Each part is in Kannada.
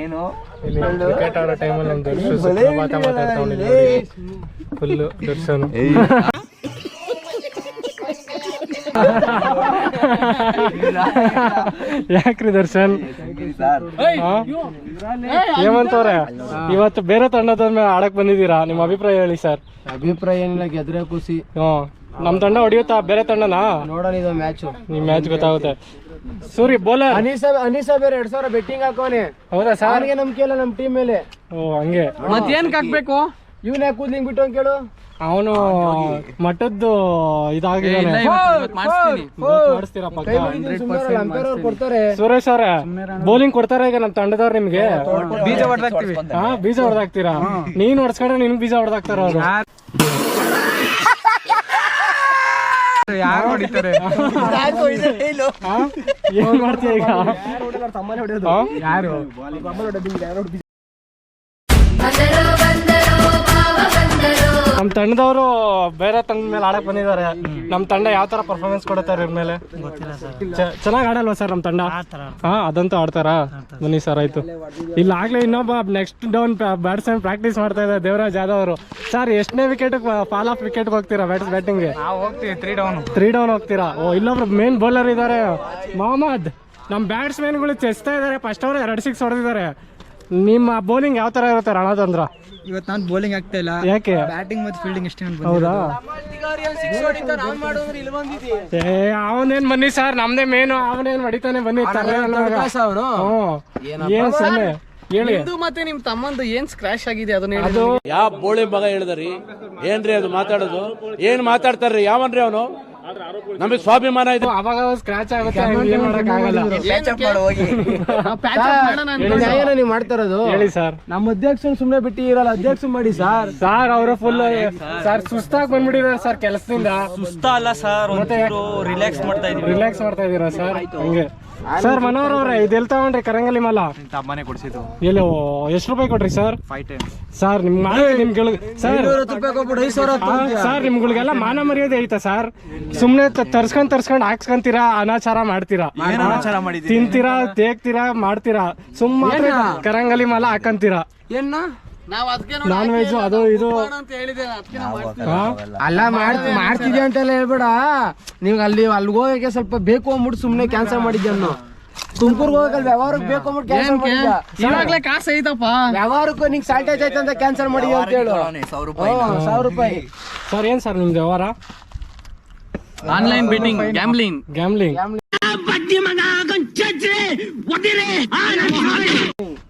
ಏನು ಕ್ರಿಕೆಟ್ ಆಡೋ ಟೈಮಲ್ಲಿ ನಮ್ಮ ದರ್ಶನ್ ಮಾತಾಡ್ತಾವನಿ ಫುಲ್ಲು ದರ್ಶನ್. ಯಾಕ್ರಿ ದರ್ಶನ್ ಏಮಂತವ್ರೆ ಇವತ್ತು ಬೇರೆ ತಂಡದ ಮೇಲೆ ಆಡಕ್ ಬಂದಿದ್ದೀರಾ, ನಿಮ್ಮ ಅಭಿಪ್ರಾಯ ಹೇಳಿ ಸರ್. ಅಭಿಪ್ರಾಯ ಏನಿಲ್ಲ, ಗೆದ್ರೆ ಖುಷಿ. ನಮ್ ತಂಡ ಹೊಡಿಯುತ್ತಾ ಬೇರೆ ತಂಡನಾ? ನೋಡೋಣ ಇದು ಮ್ಯಾಚ್, ನಿಮ್ ಮ್ಯಾಚ್ ಗೊತ್ತಾಗುತ್ತೆ. ಸೂರಿ ಬೋಲರ್ ಅನೀಸಾ ಬೇರೆ 2,000 ಬೆಟ್ಟಿಂಗ್ ಹಾಕೋನೆ. ಹೌದಾ ಸರ್? ಅವನಿಗೆ ನಂಬಿಕೆ ಇಲ್ಲ ನಮ್ಮ ಟೀಮ್ ಮೇಲೆ. ಓ ಹಂಗೆ. ಮತ್ತೇನ್ ಹಾಕ್ಬೇಕು? ಇವನ್ ಯಾಕೆ ಕೂದ್ಲಿಂಗ್ ಬಿಟ್ಟು ಅಂತ ಕೇಳು. ಅವನು ಮಠದ್ದು ಇದಾಗಿದ್ದಾನೆ. ಮಾಡಿಸ್ತೀರಾ ಪಕ್ಕ? ಕೊಡ್ತಾರೆ. ಸುರೇಶ್ ಅವ್ರೆ ಬೌಲಿಂಗ್ ಕೊಡ್ತಾರೆ ಈಗ ನಮ್ಮ ತಂಡದವ್ರು ನಿಮ್ಗೆ. ಬೀಜ ಹೊಡೆದಾಕ್ತಿವಿ. ಹಾ ಬೀಜ ಹೊಡೆದಾಕ್ತೀರಾ? ನೀನ್ ಹೊಡ್ಸ್ಕೊಂಡ್ರೆ ನಿನ್ ಬೀಜ ಹೊಡೆದಾಕ್ತಾರ ಅವ್ರು. ಯಾರು ಹೊಡಿತಾರೆ? ಏನ್ ಮಾಡ್ತೀಯ ಈಗ? ಯಾರು ನಮ್ ತಂಡದವರು ಬೇರೆ ತಂಡದ ಮೇಲೆ ಆಡಕ್ ಬಂದಿದ್ದಾರೆ. ನಮ್ ತಂಡ ಯಾವ ತರ ಪರ್ಫಾರ್ಮೆನ್ಸ್ ಕೊಡುತ್ತಾರೆ ಇವ್ರ ಮೇಲೆ? ಚೆನ್ನಾಗ್ ಆಡಲ್ವಾ ಸರ್ ನಮ್ ತಂಡ? ಹಾ ಅದಂತೂ ಆಡ್ತಾರಾ? ಬನ್ನಿ ಸರ್ ಆಯ್ತು. ಇಲ್ಲ ಆಗ್ಲೇ ಇನ್ನೊಬ್ಬ ನೆಕ್ಸ್ಟ್ ಡೌನ್ ಬ್ಯಾಟ್ಸ್ಮನ್ ಪ್ರಾಕ್ಟೀಸ್ ಮಾಡ್ತಾ ಇದ್ದಾರೆ, ದೇವರಾಜ್ ಯಾದವ್ ಅವರು. ಸರ್ ಎಷ್ಟನೇ ವಿಕೆಟ್ ಫಾಲ್ ಆಫ್ ವಿಕೆಟ್ ಹೋಗ್ತೀರಾ ಬ್ಯಾಟಿಂಗ್ಗೆ? ಹೋಗ್ತೀವಿ 3 ಡೌನ್ ಹೋಗ್ತೀರಾ? ಓ ಇಲ್ಲೊಬ್ರು ಮೇನ್ ಬೌಲರ್ ಇದ್ದಾರೆ ಮೊಹಮ್ಮದ್. ನಮ್ ಬ್ಯಾಟ್ಸ್ಮನ್ಗಳು ಚೆಸ್ತಾ ಇದಾರೆ. ಫಸ್ಟ್ ಅವರು 2 6 ಹೊಡೆದಿದ್ದಾರೆ. ನಿಮ್ಮ ಬೌಲಿಂಗ್ ಯಾವ ತರ ಇರುತ್ತೆ ರಣತಂತ್ರ? ಇವತ್ತು ನಾನು ಬೌಲಿಂಗ್ ಆಗ್ತಾ ಇಲ್ಲ. ಯಾಕೆ? ಬ್ಯಾಟಿಂಗ್ ಮತ್ತು ಫೀಲ್ಡಿಂಗ್ ಅಷ್ಟೇ. ಹೌದಾ? ಅವನೇನ್ ಬನ್ನಿ ಸರ್, ನಮ್ದೇ ಮೇನು. ಅವನೇನ್ ಹೊಡಿತಾನೆ ಬನ್ನಿ. ಏನ್ ಸುಮ್ಮನೆ ಹೇಳಿ. ಮತ್ತೆ ನಿಮ್ ತಮ್ಮಂದು ಏನ್ ಸ್ಕ್ರಾಶ್ ಆಗಿದೆ ಅದನ್ನ ಅದು ಯಾವ ಬೋಳಿ ಮಗ ಹೇಳಿದ್ರಿ? ಏನ್ರಿ ಅದು ಮಾತಾಡೋದು? ಏನ್ ಮಾತಾಡ್ತಾರ್ರಿ? ಯಾವನ್ರಿ ಅವನು? ನಮಗೆ ಸ್ವಾಭಿಮಾನ ಇದೆ. ಅವಾಗ ಸ್ಕ್ರಾಚ್ ಆಗುತ್ತೆ, ಏನ್ ಮಾಡಕ್ ಆಗಲ್ಲ. ನೀವು ಮಾಡ್ತಾ ಇರೋದು ಹೇಳಿ ಸರ್. ನಮ್ಮ ಅಧ್ಯಕ್ಷ ಸುಮ್ನೆ ಬಿಟ್ಟು ಇರಲ್ಲ, ಅಧ್ಯಕ್ಷ ಮಾಡಿ ಸರ್. ಸರ್ ಅವರು ಫುಲ್ ಸರ್ ಸುಸ್ತಾಗಿ ಬಂದ್ಬಿಟ್ಟಿದ್ದಾರೆ ಸರ್ ಕೆಲಸದಿಂದ. ಸುಸ್ತ ಅಲ್ಲ ಸರ್, ರಿಲ್ಯಾಕ್ಸ್ ಮಾಡ್ತಾ ಇದೀವಿ. ರಿಲ್ಯಾಕ್ಸ್ ಮಾಡ್ತಾ ಇದೀರಾ ಸರ್? ಹಂಗೆ ಸರ್. ಮನೋಹರ್ ಅವ್ರೆ ಇದೆಲ್ ತಗೊಂಡ್ರಿ ಕರಂಗಲಿ ಮಾಲ? ತಮ್ಮನೆ ಕೊಡ್ಸಿದ್ದು. ಎಲ್ಲೋ ಎಷ್ಟು ರೂಪಾಯಿ ಕೊಟ್ರಿ ಸರ್? 5 times. ಸರ್ ನಿಮ್ ಸರ್ ನಿಮ್ಗಳಿಗೆಲ್ಲ ಮಾನ ಮರ್ಯಾದೆ ಐತಾ ಸರ್? ಸುಮ್ನೆ ತರ್ಸ್ಕೊಂಡ್ ಹಾಕ್ಸ್ಕೊಂತೀರಾ, ಅನಾಚಾರ ಮಾಡ್ತೀರಾ, ತಿಂತೀರಾ, ತೇಗ್ತೀರಾ, ಮಾಡ್ತೀರಾ. ಸುಮ್ಮನೆ ಕರಂಗಲಿ ಮಾಲ ಹಾಕಂತೀರಾ. ನಾನ್ ವೆಜ್ ಅದು ಇದು ಅಲ್ಲ ಮಾಡ್ತಿದ್ಯಾ ಅಂತೆಲ್ಲ ಹೇಳ್ಬೇಡ. ನೀವ್ ಅಲ್ಲಿಗೆ ಹೋಗಕ್ಕೆ ಸ್ವಲ್ಪ ಬೇಕು ಅಂದ್ಬಿಟ್ಟು ಸುಮ್ನೆ ಕ್ಯಾನ್ಸಲ್ ಮಾಡಿದ್ದೆ. ತುಮಕೂರ್ಗೆ ಹೋಗಲ್ಲ, ವ್ಯವಹಾರಕ್ಕೆ ಬೇಕು ಅಂದ್ಬಿಟ್ಟು ಕ್ಯಾನ್ಸಲ್ ಮಾಡಿದ್ಯಾ? ಇವಾಗ್ಲೇ ಕಾಸು ಐತಪ್ಪ, ವ್ಯವಹಾರಕ್ಕೂ ನಿಂಗೆ ಸಾಲ್ಟೇಜ್ ಆಯ್ತು ಅಂತ ಕ್ಯಾನ್ಸಲ್ ಮಾಡಿದ್ಯಾ ಅಂತ ಹೇಳು. 1,000 ರೂಪಾಯಿ. ಸರ್ ಏನ್ ಸರ್ ನಿಮ್ದು ವ್ಯವಹಾರ? Online betting, gambling.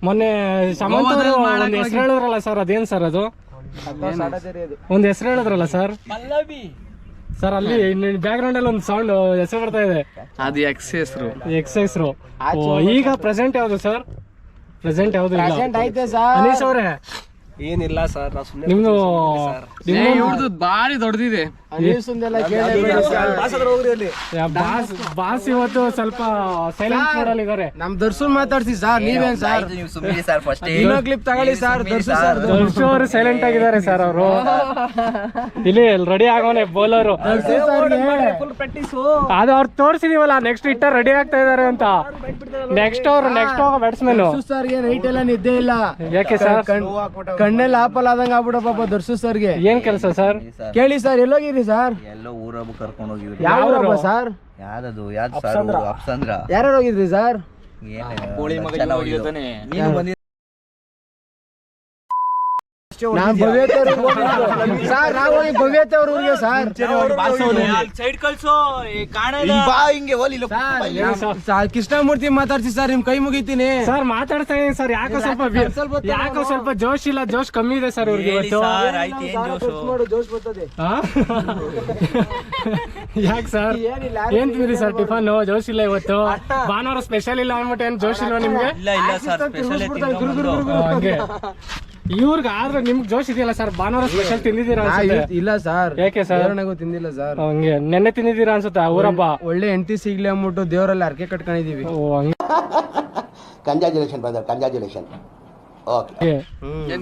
ಮೊನ್ನೆ ಸಮಂತ್ ಅವರು ಒಂದ್ ಹೆಸರು ಹೇಳಿದ್ರಲ್ಲ ಸರ್, ಅದೇನ್ ಸರ್ ಅದು? ಒಂದ್ ಹೆಸರು ಹೇಳಿದ್ರಲ್ಲ ಸರ್. ಸರ್ ಅಲ್ಲಿ ಬ್ಯಾಕ್ ಗ್ರೌಂಡ್ ಅಲ್ಲಿ ಒಂದು ಸೌಂಡ್ ಹೆಸರು ಬರ್ತಾ ಇದೆ. ಅದು ಎಕ್ಸ್ ಹೆಸರು. ಈಗ ಪ್ರೆಸೆಂಟ್ ಯಾವ್ದು ಸರ್? ಪ್ರೆಸೆಂಟ್ ಯಾವ್ದು ಇಲ್ಲ. ಐತೆ ಸರ್. ಅನೀಶ್ ಅವ್ರೆ ಏನಿಲ್ಲ ಸರ್, ನಿಮ್ದು ಬಾರಿ ದೊಡ್ಡದಿದೆ. ಬಾಸ್ ಇವತ್ತು ಸ್ವಲ್ಪ ಸೈಲೆಂಟ್ ಮಾಡಲ್ ಇದಾರೆ. ನಮ್ ದರ್ಶನ್ ಮಾತಾಡ್ಸಿ ಸರ್, ನೀವೇನ್ ಸರ್? ಇನ್ನೊಂದು ಕ್ಲಿಪ್ ತಗೊಳ್ಳಿ ಸರ್. ದರ್ಶನ್ ಅವರು ಸೈಲೆಂಟ್ ಆಗಿದ್ದಾರೆ ಸರ್. ಅವರು ಇಲ್ಲಿ ರೆಡಿ ಆಗೋನೆ ಬೌಲರ್. ಅದು ಅವ್ರು ತೋರಿಸಿದೀವಲ್ಲ, ನೆಕ್ಸ್ಟ್ ಇಟ್ಟ ರೆಡಿ ಆಗ್ತಾ ಇದಾರೆ ಅಂತ. ನೆಕ್ಸ್ಟ್ ಹೋಗೋ ಬ್ಯಾಟ್ಸ್ಮನ್ ಸರ್ ಗೆ ನೈಟ್ ಎಲ್ಲ ನಿದ್ದೆ ಇಲ್ಲ. ಯಾಕೆ ಸರ್? ಕಣ್ಣೆಲ್ಲ ಆಪಲ್ ಆದಂಗ ಆಗ್ಬಿಡ ಪಾಪ ದರ್ಶನ್ ಸರ್ಗೆ. ಏನ್ ಕೆಲಸ ಸರ್? ಕೇಳಿ ಸರ್, ಎಲ್ಲೋಗಿರಿ ಸರ್? ಎಲ್ಲೋ ಊರಬ್ಬ ಕರ್ಕೊಂಡು ಹೋಗಿದ್ವಿ. ಯಾವ ಸರ್? ಯಾವ್ದು ಅಪ್ಸಂದ್ರ. ಯಾರು ಹೋಗಿದ್ರಿ ಸರ್? ನೀನು ಬಂದಿ ಕೃಷ್ಣಮೂರ್ತಿ ಮಾತಾಡ್ಸಿ ಸರ್, ನಿಮ್ ಕೈ ಮುಗಿತೀನಿ ಸರ್. ಮಾತಾಡ್ತಾ ಇದೀನಿ ಸರ್. ಯಾಕೋ ಸ್ವಲ್ಪ ಜೋಶ್ ಇಲ್ಲ, ಜೋಶ್ ಕಮ್ಮಿ ಇದೆ ಸರ್ ಇವ್ರಿಗೆ ಇವತ್ತು. ಜೋಶ್ ಬರ್ತದೆ. ಯಾಕೆ ಸರ್? ಏನ್ ತಿಂದ್ರಿ ಸರ್ ಟಿಫನ್? ಜೋಶ್ ಇಲ್ಲ ಇವತ್ತು. ಭಾನುವಾರ ಸ್ಪೆಷಲ್ ಇಲ್ಲ ಅಂದ್ಬಿಟ್ಟು ಏನ್ ಜೋಶ್ ಇಲ್ವಾ ನಿಮ್ಗೆ? ಹಂಗೆ ಇವ್ರಿಗೆ ಆದ್ರೆ ನಿಮ್ಗೆ ಜೋಶ್ ಇದೆಯಲ್ಲ ಸರ್. ಭಾನುವಾರ ಸ್ಪೆಷಲ್ ತಿಂದಿದ್ದೀರಾ? ಇಲ್ಲ ಸರ್. ಯಾಕೆ ಸರ್? ತಿಂದಿಲ್ಲ ಸರ್. ಹಂಗೆ ನೆನ್ನೆ ತಿಂದಿದ್ದೀರಾ ಅನ್ಸುತ್ತಾ ಊರಬ್ಬ? ಒಳ್ಳೆ ಹೆಂಡತಿ ಸಿಗ್ಲಿ ಅಂದ್ಬಿಟ್ಟು ದೇವರಲ್ಲಿ ಅರ್ಕೆ ಕಟ್ಕೊಂಡಿದೀವಿ. Congratulation brother, congratulation. Okay.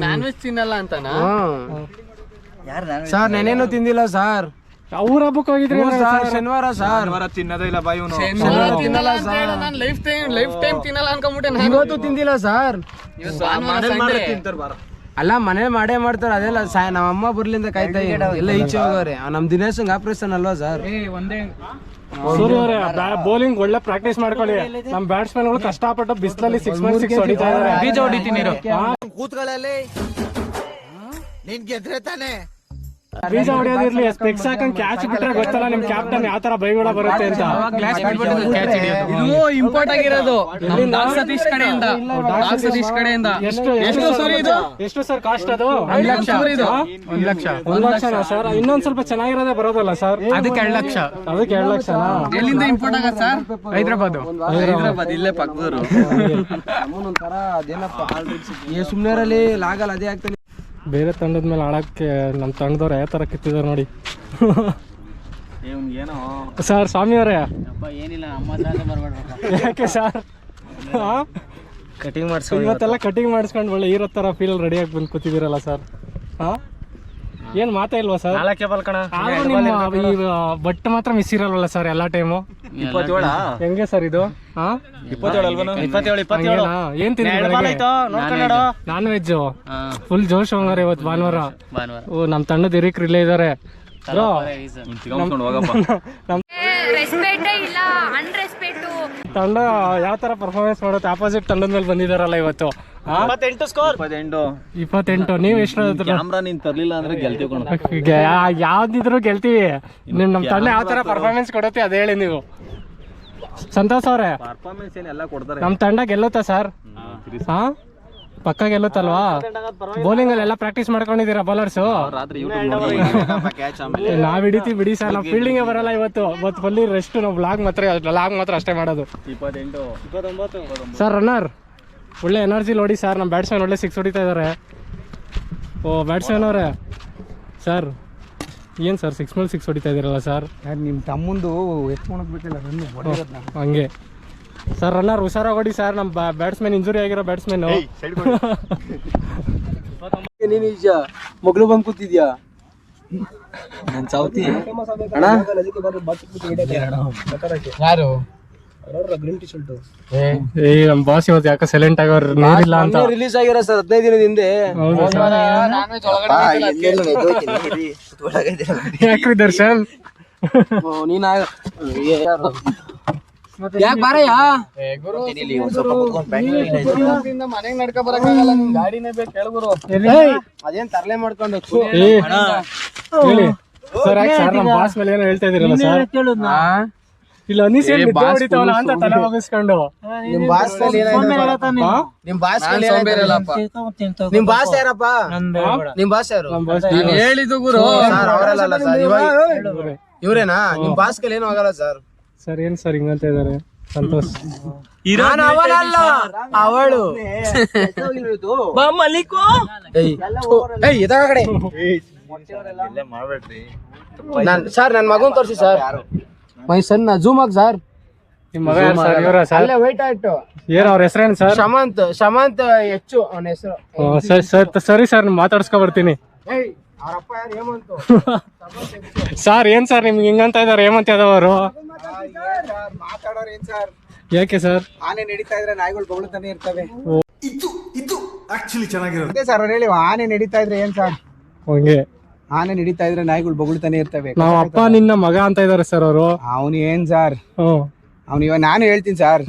Non veg ತಿನ್ನಲ್ಲ ಅಂತನಾ ಸರ್? ನೆನೇನು ತಿಂದಿಲ್ಲ ಸರ್. ಊರ ಹಬ್ಬಕ್ಕೆ ಹೋಗಿದ್ರಿ ಶನಿವಾರ ಸರ್. ತಿನ್ನೋದೇ ಇಲ್ಲ ಬಾಯಿ. ತಿನ್ನಲ್ಲ ಸರ್. ಲೈಫ್ ಟೈಮ್ ತಿನ್ನಲ್ಲ ಅನ್ಕೊಂಡ್ಬಿಟ್ಟೆ. ಇವತ್ತು ತಿಂದಿಲ್ಲ ಸರ್. ಅಲ್ಲ ಮನೇಲಿ ಮಾಡೇ ಮಾಡ್ತಾರ ಅದೆಲ್ಲ ನಮ್ಮ ಅಮ್ಮ ಬರ್ಲಿಂದ ಕಾಯ್ತಾ ಎಲ್ಲ ಈಚೆ ಹೋಗವ್ರೆ ನಮ್ ದಿನೇಶಂಗ್ ಆಪರೇಷನ್ ಅಲ್ವಾ ಸರ್? ಸೂರ್ಯ ಅವರೇ ಬೌಲಿಂಗ್ ಒಳ್ಳೆ ಪ್ರಾಕ್ಟೀಸ್ ಮಾಡ್ಕೊಳ್ಳಿ. ನಮ್ ಬ್ಯಾಟ್ಸ್ಮನ್ ಗಳು ಕಷ್ಟಪಟ್ಟು ಬಿಸಿಲಲ್ಲಿ 6 ಹೊಡಿತಾ ಇದಾರೆ. ಬೀಜ ಹೊಡಿತೀನಿ ಬೀಜ ಹೊಡಿಯೋದಿರ್ಲಿ, ಸ್ಪೆಕ್ಸ್ ಹಾಕೊಂಡ್ ಕ್ಯಾಚ್ ಬಿಟ್ರೆ ಗೊತ್ತಲ್ಲ ನಿಮ್ ಕ್ಯಾಪ್ಟನ್ ಯಾವ ತರ ಬೈಗುಳ ಬರುತ್ತೆ ಅಂತ. ಇದು ಇಂಪಾರ್ಟ್ ಆಗಿರೋದು ಸತೀಶ್ ಕಡೆಯಿಂದ. ಎಷ್ಟು ಸರ್ ಕಾಸ್ಟ್ ಅದು? 1 ಲಕ್ಷ. 1 ಲಕ್ಷನಾ ಸರ್? ಇನ್ನೊಂದ್ ಸ್ವಲ್ಪ ಚೆನ್ನಾಗಿರೋದೇ ಬರೋದಲ್ಲ ಸರ್? ಅದಕ್ಕೆ 2 ಲಕ್ಷ. ಅದಕ್ಕೆ 2 ಲಕ್ಷನಾ? ಎಲ್ಲಿಂದ ಇಂಪೋರ್ಟ್ ಆಗತ್ತೆ ಸರ್? ಹೈದರಾಬಾದ್ ಇಲ್ಲೇ ಪಕ್ಕದವರು. ಒಂಥರ ಅದೇನಪ್ಪ ಸುಮ್ನೆರಲ್ಲಿ ಆಗಲ್ಲ, ಅದೇ ಆಗ್ತಾನೆ. ಬೇರೆ ತಂಡದ ಮೇಲೆ ಆಡಕ್ಕೆ ನಮ್ಮ ತಂಡದವ್ರು ಯಾವ ತರ ಕಿತ್ತಿದಾರೆ ನೋಡಿ. ಸರ್ ಸ್ವಾಮಿ ಅವರೇ ಯಾಕೆ ಸರ್ ಕಟಿಂಗ್ ಮಾಡ್ಸೋ ಇವತ್ತೆಲ್ಲ ಕಟಿಂಗ್ ಮಾಡಿಸ್ಕೊಂಡು ಒಳ್ಳೆ ಹೀರೋ ತರ ಫೀಲ್ ರೆಡಿಯಾಗಿ ಬಂದು ಕೂತಿದ್ದೀರಲ್ಲ ಸರ್? ಏನ್ ಮಾತಾ ಇಲ್ವಾ ಸರ್? ಬಟ್ ಮಾತ್ರ ಮಿಸ್ ಇರಲ್ವಲ್ಲ ಸರ್ ಎಲ್ಲಾ ಟೈಮು? 27 ಹೆಂಗೆ ಸರ್ ಇದು? 27 ಏನ್ ತಿಂದ್ರಿ? ನಾನ್ ವೆಜ್ ಫುಲ್ ಜೋಶ್ ಹಂಗಾರೆ ಇವತ್ತು ಭಾನುವಾರ. ಓ ನಮ್ ತಂಡದ ಹಿರಿಕರು ಇಲ್ಲೇ ಇದಾರೆ. ತಂಡ ಯಾವ ತರ ಪರ್ಫಾರ್ಮೆನ್ಸ್ ಮಾಡುತ್ತೆ? ಆಪೋಸಿಟ್ ತಂಡದ ಮೇಲೆ ಬಂದಿದಾರಲ್ಲ ಇವತ್ತು. 28. ನೀವ್ ಎಷ್ಟು ಕ್ಯಾಮ್ರಾ ನೀನ್ ತರ್ಲಿಲ್ಲ ಅಂದ್ರೆ ಗೆಲ್ತೀವಿ. ಯಾವ್ದಿದ್ರು ಗೆಲ್ತೀವಿ. ನಮ್ ತಂಡ ಯಾವ ತರ ಪರ್ಫಾರ್ಮೆನ್ಸ್ ಕೊಡುತ್ತೆ ಅದ್ ಹೇಳಿ ನೀವು. ಸಂತೋಷ್ ಅವ್ರೆ, ಪರ್ಫಾರ್ಮೆನ್ಸ್ ಏನೆಲ್ಲ ಕೊಡ್ತಾರೆ. ನಮ್ ತಂಡ ಗೆಲ್ಲುತ್ತಾ ಸರ್? ಹಾ ಪಕ್ಕ ಗೆಲ್ಲುತ್ತಲ್ವಾ? ಬೌಲಿಂಗ್ ಅಲ್ಲಿ ಎಲ್ಲ ಪ್ರಾಕ್ಟೀಸ್ ಮಾಡ್ಕೊಂಡಿದ್ದೀರಾ ಬೌಲರ್ಸ್? ರಾತ್ರಿ ನಾವ್ ಹಿಡಿತೀವಿ ಬಿಡಿ ಸರ್. ನಾವ್ ಫೀಲ್ಡಿಂಗ್ ಬರಲ್ಲ ಇವತ್ತು. Fully rest. ನಾವು ಲಾಗ್ ಮಾತ್ರ ಅಷ್ಟೇ ಮಾಡೋದು. 28 ಸರ್ ರನ್ನರ್ ಒಳ್ಳೆ ಎನರ್ಜಿ ನೋಡಿ ಸರ್. ನಮ್ಮ ಬ್ಯಾಟ್ಸ್ಮನ್ ಒಳ್ಳೆ 6 ಹೊಡಿತಾ ಇದ್ದಾರೆ. ಓ ಬ್ಯಾಟ್ಸ್ಮನ್ ಅವರೇ ಸರ್ ಏನು ಸರ್ 6 ಮೇಲೆ 6 ಹೊಡಿತಾ ಇದ್ದೀರಲ್ಲ ಸರ್? ನಿಮ್ಮ ತಮ್ಮಂದು ಎತ್ಕೊಳಕ್ ಬೇಕಿಲ್ಲ ಹಂಗೆ ಸರ್. ರನ್ನರ್ ಹುಷಾರಾಗಿ ಹೊಡಿ ಸರ್. ನಮ್ಮ ಬ್ಯಾಟ್ಸ್ಮನ್ ಇಂಜುರಿ ಆಗಿರೋ ಬ್ಯಾಟ್ಸ್ಮನ್. ನೀನು ನಿಜ ಮಗಳು ಬಂದು ಕೂತಿದ್ಯಾ? ನನ್ ಸೌತಿ ಅಣ್ಣ ಯಾರು? Green tea shirt. ಏ ನಮ್ಮ ಬಾಸ್ ಇವತ್ತು ಯಾಕೆ ಸೈಲೆಂಟ್ ಆಗೋರು? ನೀರಿಲ್ಲ ಅಂತ ರಿಲೀಸ್ ಆಗಿರೋ ಸರ್ 15 ದಿನದ ಹಿಂದೆ. ಹೌದು ಸರ್. ಯಾಕ್ರಿ ದರ್ಶನ್ ನೀನ್ ಯಾಕೆ ಬಾರಯ್ಯ? ಮನೆಗೆ ನಡ್ಕೊ ಬರಕ್ಕಾಗಲ್ಲ, ನಿನ್ ಗಾಡಿನೇ ಬೇಕು ಹೇಳ್ಗುರು. ಅದೇನ್ ತರಲೆ ಮಾಡ್ಕೊಂಡು ಹೇಳಿ ಸರ್. ಯಾಕೆ ಸರ್ ನಮ್ಮ ಬಾಸ್ ಮೇಲೆ ಏನೋ ಹೇಳ್ತಾ ಇದೀರಲ್ಲ ಸರ್? ಇಲ್ಲ ಅನ್ನಿಸಿ ಹೊಡಿತಾವಲ್ಲ ಅಂತ ತಲೆ ಬಗ್ಗಿಸ್ಕೊಂಡು. ನಿಮ್ ಬಾಸ್ ನಿಮ್ ಬಾಸ್ ನಿಮ್ ಬಾಸ್ ಯಾರಪ್ಪ? ನಿಮ್ ಬಾಸ್ ಯಾರು? ಹೇಳಿದ್ದು ಗುರು ಸರ್. ಅವರಲ್ಲ ಸರ್, ಇವ್ರೇನಾ? ನಿಮ್ ಬಾಸ್ ಕೈಲಿ ಏನೂ ಆಗಲ್ಲ ಸರ್. ಸರ್ ಏನ್ ಸರ್ ಹಿಂಗಂತ ಇದಾರೆ ಸಂತೋಷ್? ಅವನಲ್ಲ ಅವಳು. ಸರ್ ನನ್ ಮಗನ್ ತೋರಿಸಿ ಸರ್. ಮೈ ಸನ್ ಜೂಮ್ ಆಗ್ ಸರ್. ನಿಮ್ ಮಗ ಯಾರು ಸರ್? ಇವರ ಸರ್? ಅಲ್ಲೇ ವೈಟ್ ಆಯ್ತು. ಏನ್ ಅವ್ರ ಹೆಸರೇನು ಸರ್? ಶಮಂತ್ ಹೆಚ್ಚು ಅವನ ಹೆಸರು. ಸರಿ ಸರ್ ಮಾತಾಡ್ಸ್ಕೊ ಬರ್ತೀನಿ. ಅವ್ರಪ್ಪ ಯಾರು? ಹೇಮಂತ್. ಸರ್ ಏನ್ ಸರ್ ನಿಮ್ಗೆ ಹಿಂಗಂತ ಇದಾರೆ ಹೇಮಂತ್ ಯಾದವ್ ಅವರು? ಮಾತಾಡೋರು ಏನ್ ಸರ್? ಯಾಕೆ ಸರ್? ಆನೆ ನಡೀತಾ ಇದ್ರೆ ನಾಯಿಗಳು ಬೊಗಳುತ್ತಾನೆ ಇರ್ತವೆ. ಇದು ಆಕ್ಚುಲಿ ಚೆನ್ನಾಗಿರೋದು. ಅದೇ ಸರ್ ಅವ್ರು ಹೇಳಿ, ಆನೆ ನಡೀತಾ ಇದ್ರೆ ಏನ್ ಸರ್? ಹಂಗೆ ಆನೆ ನಡೀತಾ ಇದ್ರೆ ನಾಯಿಗಳು ಬೊಗಳುತ್ತಾನೆ ಇರ್ತವೆ. ನಾವ್ ಅಪ್ಪ ನಿನ್ನ ಮಗ ಅಂತ ಇದಾರೆ ಸರ್ ಅವರು. ಅವನು ಏನ್ ಸರ್? ಅವ್ನು ಇವಾಗ ನಾನು ಹೇಳ್ತೀನಿ ಸರ್.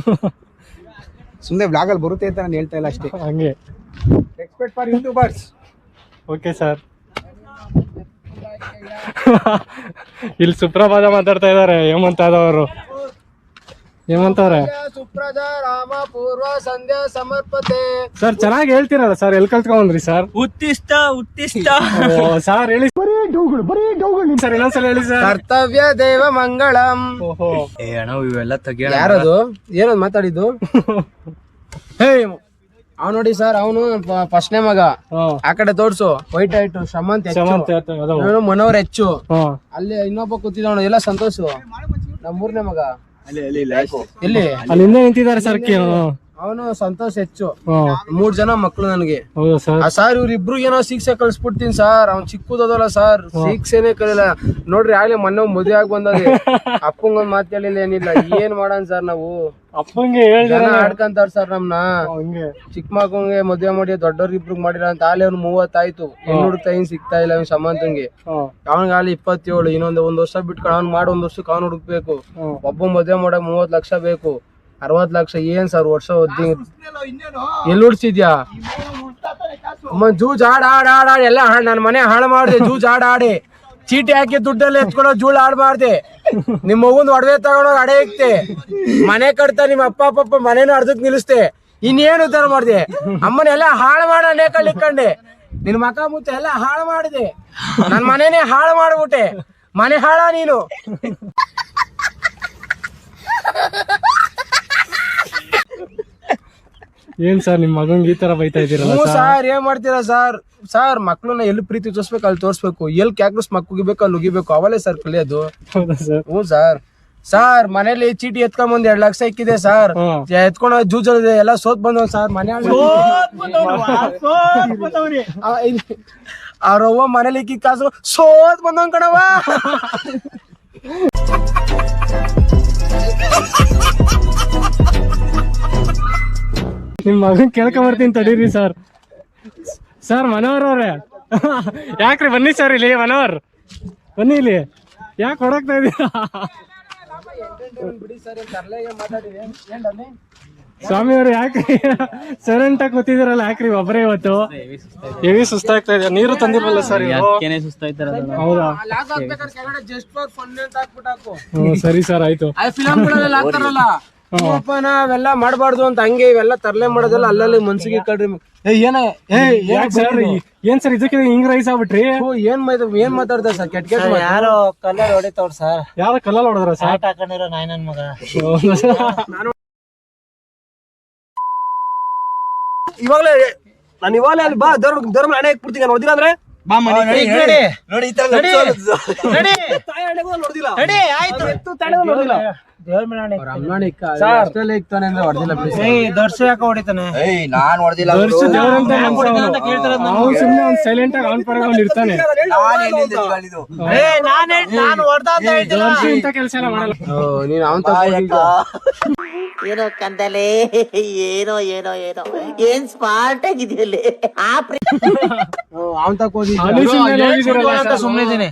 ಸುಮ್ನೆ ಬ್ಲಾಗ್ ಅಲ್ಲಿ ಬರುತ್ತೆ ಅಂತ ನಾನು ಹೇಳ್ತಾ ಇಲ್ಲ ಅಷ್ಟೇ. ಹಂಗೆ expect for YouTubers. Okay sir. ಇಲ್ಲಿ ಸುಪ್ರಭಾತ ಮಾತಾಡ್ತಾ ಇದಾರೆ ಹೇಮಂತ್ ಯಾದವ್ ಅವರು. ಹೇಮಂತ್ ಅವ್ರೆ, ಸುಪ್ರದ ರಾಮ ಪೂರ್ವ ಸಂಧ್ಯಾ ಸಮರ್ಪತೆ. ಸರ್ ಚೆನ್ನಾಗಿ ಹೇಳ್ತೀರಲ್ಲ ಸರ್. ಎಲ್ಲಿ ಕಲ್ತ್ಕೊಂಡ್ರಿ ಸರ್? ಉತ್ತಿಷ್ಟ ಸರ್ ಹೇಳಿ ಸರ್. ಇನ್ನೊಂದ್ಸಲ ಹೇಳಿ ಸರ್. ಕರ್ತವ್ಯ ದೇವ ಮಂಗಳಂ. ಓಹೋ ಅಣ್ಣ ಇವೆಲ್ಲ ತೆಗಿಯೋಣ. ಯಾರದು? ಏನದು ಮಾತಾಡಿದ್ದು? ಹೇ ಅವ್ ನೋಡಿ ಸರ್, ಅವನು ಫಸ್ಟ್ನೇ ಮಗ. ಆ ಕಡೆ ತೋರ್ಸು. ವೈಟ್ ಆಯ್ತು ಶಮಂತ್. ಮನೋಹರ್ ಹೆಚ್ಚು. ಅಲ್ಲಿ ಇನ್ನೊಬ್ಬ ಕೂತಿದ್ದವನು ಎಲ್ಲ ಸಂತೋಷು. ನಮ್ಮ 3ನೇ ಮಗ. ಎಲ್ಲಿ ಅಲ್ಲಿ ಹಿಂದೆ ನಿಂತಿದ್ದಾರೆ ಸರ್. ಅವನು ಸಂತೋಷ್ ಹೆಚ್ಚು. ಹಾ 3 ಜನ ಮಕ್ಳು ನನಗೆ. ಹೌದಾ ಸರ್? ಸರ್ ಇವ್ರಿಬ್ರು ಏನೋ ಶಿಕ್ಷೆ ಕಳ್ಸ್ಬಿಡ್ತೀನಿ ಸರ್. ಅವ್ನ್ ಚಿಕ್ಕದಲ್ಲ ಸರ್, ಶಿಕ್ಷೆನೆ ಕಲಿಲ್ಲ ನೋಡ್ರಿ. ಆಗ್ಲೇ ಮೊನ್ನೆ ಮದುವೆ ಆಗಿ ಬಂದದೆ. ಅಪ್ಪಂಗೊಂದ್ ಮಾತು ಹೇಳಿಲ್ಲ ಏನಿಲ್ಲ. ಏನ್ ಮಾಡೋಣ ಸರ್ ನಾವು? ಅಪ್ಪಂಗೆ ಹೇಳ್ದೆ ಆಡ್ಕಂತಾರ ಸರ್ ನಮ್ನ. ಚಿಕ್ಕ ಮಕ್ಕಂಗೆ ಮದುವೆ ಮಾಡಿ ದೊಡ್ಡವ್ರ ಇಬ್ರಿಗೆ ಮಾಡಿಲ್ಲ ಅಂತ. ಆಲೆ ಅವ್ನು 30 ಆಯ್ತು. ಹೆಣ್ಣು ಟೈಮ್ ಸಿಗ್ತಾ ಇಲ್ಲ ಅವ್ನ ಸಂಬಂಧಂಗೆ. ಅವನಿಗಾಲಿ 27. ಇನ್ನೊಂದು 1 ವರ್ಷ ಬಿಟ್ಕೊಂಡು ಅವ್ನ್ ಮಾಡಿ 1 ವರ್ಷಕ್ಕೆ ಅವ್ನು ಹುಡುಕ್ಬೇಕು. ಒಬ್ಬ ಮದುವೆ ಮಾಡಕ್ 30 ಲಕ್ಷ ಬೇಕು, 60 ಲಕ್ಷ. ಏನ್ ಸರ್ ವರ್ಷ ಎಲ್ಲಿ ಹುಡ್ಸಿದ್ಯಾ? ಜೂಜ್ ಆಡ್ ಎಲ್ಲ ನನ್ ಮನೆ ಹಾಳು ಮಾಡ್ದೆ. ಜೂಜ್ ಆಡಿ ಚೀಟಿ ಹಾಕಿ ದುಡ್ಡಲ್ಲಿ ಎತ್ಕೊಳೋ ಜೂಳ್ ಆಡ್ಬಾರ್ದೆ. ನಿಮ್ ಮಗುಂದ್ ಒಡವೆ ತಗೊಂಡೋಗಿ ಅಡೆ ಇಕ್ತೆ, ಮನೆ ಕಟ್ತಾ. ನಿಮ್ ಅಪ್ಪ ಮನೇನು ಅರ್ಧಕ್ ನಿಲ್ಲಿಸ್ತೆ. ಇನ್ನೇನು ಉದ್ದಾರ ಮಾಡ್ದೆ? ಅಮ್ಮನೆಲ್ಲ ಹಾಳು ಮಾಡ ನೇಕಲ್ ಇಕ್ಕಂಡೆ. ನಿನ್ ಮಕ ಮುತ್ತ ಎಲ್ಲ ಹಾಳು ಮಾಡಿದೆ. ನನ್ ಮನೇನೆ ಹಾಳು ಮಾಡ್ಬಿಟ್ಟೆ. ಮನೆ ಹಾಳ ನೀನು. ಏನ್ ಸರ್ ನಿಮ್ ಮಗಂಗೆ ಈ ತರ ಬೈತಾ ಇದೀರಲ್ಲ ಸರ್? ಏನ್ ಮಾಡ್ತೀರಾ ಸರ್? ಸರ್ ಮಕ್ಳನ್ನ ಎಲ್ಲಿ ಪ್ರೀತಿ ತೋರ್ಸ್ಬೇಕು ಅಲ್ಲಿ ತೋರ್ಸ್ಬೇಕು, ಎಲ್ಲಿ ಕ್ಯಾಕ್ರಸ್ ಮಕ್ಕಳಿಗೆ ಅಲ್ಲಿ ಉಗಿಬೇಕು, ಅವಲೇ ಸರ್ ಕಲಿಯೋದು. ಹ್ಞೂ ಸರ್. ಸರ್ ಮನೇಲಿ ಚೀಟಿ ಎತ್ಕೊಂಡ್ 2 ಲಕ್ಷ ಇಕ್ಕಿದೆ ಸರ್. ಎತ್ಕೊಂಡು ಜೂಜಲ್ಲಿದೆ ಎಲ್ಲ ಸೋತ್ ಬಂದವ್ ಸರ್. ಮನೆ ಅವ್ರವ್ವ ಮನೇಲಿ ಇಕ್ಕಿ ಕಾಸು ಸೋತ್ ಬಂದವ್ ಕಣವ. ನಿಮ್ ಮಗನ್ ಕೇಳ್ಕೊಂಬರ್ತೀನಿ ತಡೀರಿ ಸರ್. ಸರ್ ಮನೋಹರವ್ರೆ, ಯಾಕ್ರಿ ಬನ್ನಿ ಸರ್ ಇಲ್ಲಿ. ಮನೋಹರ್ ಬನ್ನಿ ಇಲ್ಲಿ. ಯಾಕೆ ಹೊಡಕ್ತಾ ಇದೀರಾ? ಸ್ವಾಮಿ ಅವ್ರು ಯಾಕ್ರಿ ಸೈಲೆಂಟ್ ಆಗಿ ಕೂತಿದಿರಲ್ಲ? ಯಾಕ್ರಿ ಒಬ್ಬರೇ ಇವತ್ತು? ಹೆವಿ ಸುಸ್ತಾಗ್ತಾ ಇದೆ. ನೀರು ತಂದಿಲ್ವಲ್ಲ ಸರ್? ಹೌದಾ? ಸರಿ ಸರ್ ಆಯ್ತು. ಅವೆಲ್ಲ ಮಾಡಬಾರ್ದು ಅಂತ ಹಂಗೆ ಇವೆಲ್ಲ ತರಲೆ ಮಾಡೋದೆಲ್ಲ ಅಲ್ಲಲ್ಲಿ ಮನ್ಸಿಗೆ ಕಡ್ರಿ. ಏನ್ ಸರ್ ಇದಕ್ಕೆ ಹಿಂಗ್ ರೈಸ್ ಆಗ್ಬಿಟ್ರಿ? ಏನ್ ಮಾತಾಡ್ತಾರ ಸರ್? ಕೆಟ್ಟ ಕೆಟ್ಟ ಯಾರೋ ಕಲ್ಲರ್ ಹೊಡಿತವ್ರ ಸರ್. ಯಾರ ಕಲ್ಲಲ್ಲಿ ಹೊಡೆದ್ರ ಸರ್? ಹಾಕೊಂಡಿರೋ ನಾಯಿ ಮಗ. ಇವಾಗಲೇ ಅಲ್ಲಿ ಬಾ ಧರ್ಮ ಹಣೆ ಹಾಕ್ಬಿಡ್ತೀನಿ. ನೋಡಿಲ್ಲ ಅಂದ್ರೆ ನಾನ್ ಹೊಡೆದಿಲ್ಲ. ಸೈಲೆಂಟ್ ಆಗಿ ಆನ್ ಪರಗೊಂಡ್ ಇರ್ತಾನೆ. ಕೆಲಸ ಎಲ್ಲ ಮಾಡಲ್ಲ ನೀನ್ ಅವನ್ ಏನೋ ಕಂದಲೆ, ಏನೋ ಏನೋ ಏನೋ ಏನ್ ಸ್ಮಾರ್ಟ್ ಆಗಿದೆಯಲ್ಲಿ. ಅವನ್ ತಕೋದಿ ಸುಮ್ಮನೆ ಇದೀನಿ.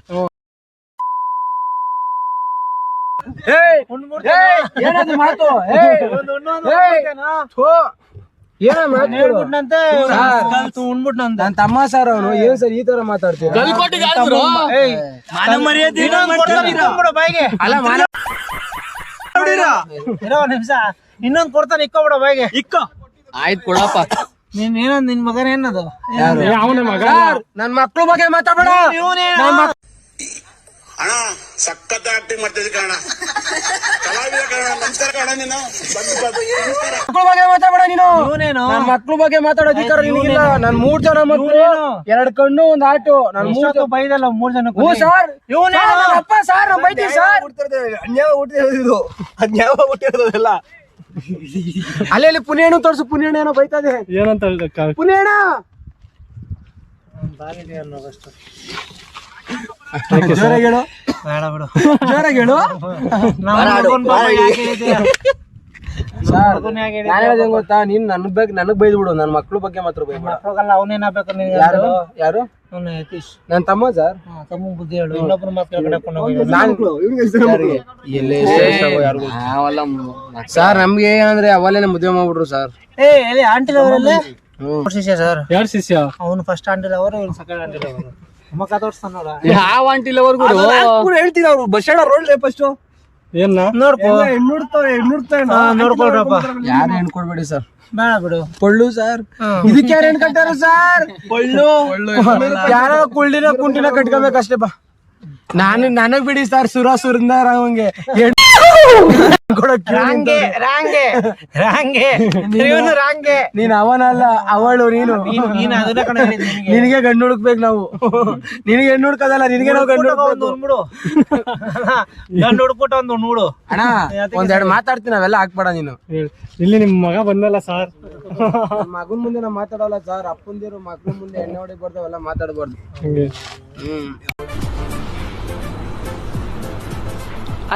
ಏನದು ಮಾತು? ನನ್ ತಮ್ಮ ಸರ್ ಅವನು. ಏನ್ ಸರ್ ಈ ತರ ಮಾತಾಡ್ತೀರ? ಇನ್ನೊಂದ್ ಕೊಡ್ತಾನೆ. ಇಕ್ಕೋಬಿಡ ಬಾಯಿಗೆ. ಆಯ್ತು ಕೊಡಪ್ಪ. ನೀನ್ ಏನಂದ್ ನಿನ್ ಮಗನ ಏನದು? ಅವನ ಮಗ. ನನ್ ಮಕ್ಳು ಬಗ್ಗೆ ಮಾತಾಡಬೇಡ. ಅಣ್ಣ ಸಖತ್ ಆಕ್ಟಿಂಗ್ ಮಾಡ್ತಿದ್ದೆ ಕಣ. ಕಲಾವಿದ ಕಣ. ನಮಸ್ಕಾರ ಕಣ. ನೀನು ಮಕ್ಳ ಬಗ್ಗೆ ಮಾತಾಡಬೇಡ ನೀನು. ನನ್ ಮಕ್ಳು ಬಗ್ಗೆ ಮಾತಾಡೋ ಅಧಿಕಾರ ನಿನಗಿಲ್ಲ. ನನ್ 3 ಜನ ಮಕ್ಳು, 2 ಕಣ್ಣು, 1 ಆಟೋ. ನನ್ 3 ಬೈದಲ್ಲ 3 ಜನ. ಸರ್ ಅಪ್ಪ ಸರ್ ನಮ್ ಬೈತೀವಿ ಸರ್. ಅನ್ಯಾಯ ಹುಟ್ಟಿರೋದು, ಅನ್ಯಾಯ ಹುಟ್ಟಿರೋದೆಲ್ಲ. ಅಲ್ಲಿ ಪುಣ್ಯಣ್ಣು ತೋರ್ಸು. ಪುಣ್ಯಣ್ಣ ಏನೋ ಬೈತದೆ. ಏನಂತ ಪುಣ್ಯಣ್ಣ ಜೋರಾಗಿ ಹೇಳು. ಬೇಡ ಬಿಡು. ಜೋರಾಗಿ ಹೇಳು. ನಾನು ಹೇಳೋದೇನ್ ಗೊತ್ತಾ? ನೀನ್ ನನಗ್ ಬೈದ್ ಬಿಡು. ನನ್ ಮಕ್ಳು ಬಗ್ಗೆ ಮಾತ್ರ ಬೈಬೇಡ. ಅವನೇನಾಗ್ಬೇಕು? ಯಾರು? ಯತೀಶ್ ನನ್ ತಮ್ಮ ಸರ್. ತಮ್ಮ ಬುದ್ಧಿ ಹೇಳು. ಇನ್ನೊಬ್ರು ಮಾತಾಡ್ಕೊಂಡು ಸರ್ ನಮ್ಗೆ ಏನಂದ್ರೆ ಅವಲೇನೆ ಮದುವೆ ಮಾಡ್ಬಿಟ್ರು ಸರ್. ಆಂಟಿಲ್ ಅವರಲ್ಲೇ ಶಿಷ್ಯ ಸರ್. ಯಾರು ಶಿಷ್ಯ? ಅವನು ಫಸ್ಟ್ ಆಂಟಿಲ್ ಅವರು, ಇವ್ನು ಸೆಕೆಂಡ್ ಆಂಟಿಲ್ ಅವರು. ಅಮ್ಮ ತೋರಿಸ್ತಾನವ್ರ ಯಾವ ಆಂಟಿಲವರೆಗೂ ಹೇಳ್ತೀನಿ. ಅವ್ರು ಬಸ್ ಸ್ಟ್ಯಾಂಡ್ ರೋಡ್ ಫಸ್ಟ್ ಏನ ನೋಡ್ಕೊ. ನೋಡ್ಕೊಳ್ರಪ್ಪ. ಯಾರು ಹೆಣ್ ಕೊಡ್ಬೇಡಿ ಸರ್. ಬೇಡ ಬಿಡು. ಪೊಳ್ಳು ಸರ್. ಇದಕ್ಕೆ ಯಾರು ಹೆಣ್ ಕಟ್ಟಾರ ಸರ್? ಪೊಳ್ಳು ಯಾರೋ ಕುಳ್ಳಿನ ಕುಂಟಿನ ಕಟ್ಕೋಬೇಕಷ್ಟೇ ಬಾ. ನನಗ್ ಬಿಡಿ ಸರ್. ಸುರಿಂದ ಹಂಗೆ ನೀನ್ ಅವನಲ್ಲ ಅವಳು ನೀನು ನಿನಗೆ ಗಂಡು ಹುಡುಕ್ಬೇಕು ನಾವು. ನಿನಗೆ ಹೆಣ್ಣು ಹುಡ್ಕೋದಲ್ಲ, ನಿನಗೆ ನಾವು ಗಂಡು ಹುಡುಕ್ಬೇಕು. ಗಂಡು ಹುಡುಕ್ಬಿಟ್ಟು ಒಂದು ನೋಡು ಅಣ್ಣ ಒಂದೆರಡು ಮಾತಾಡ್ತೀನಿ, ಅವೆಲ್ಲ ಹಾಕ್ಬೇಡ ನೀನು. ಇಲ್ಲಿ ನಿಮ್ ಮಗ ಬಂದಲ್ಲ ಸರ್. ಮಗನ್ ಮುಂದೆ ನಾವು ಮಾತಾಡಲ್ಲ ಸರ್. ಅಪ್ಪಂದಿರು ಮಕ್ಳ ಮುಂದೆ ಎಣ್ಣೆ ಹೊಡಿಬಾರ್ದು, ಅವೆಲ್ಲ ಮಾತಾಡಬಾರ್ದು. ಹಂಗೆ ಹ್ಮ್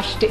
ಅಷ್ಟೇ.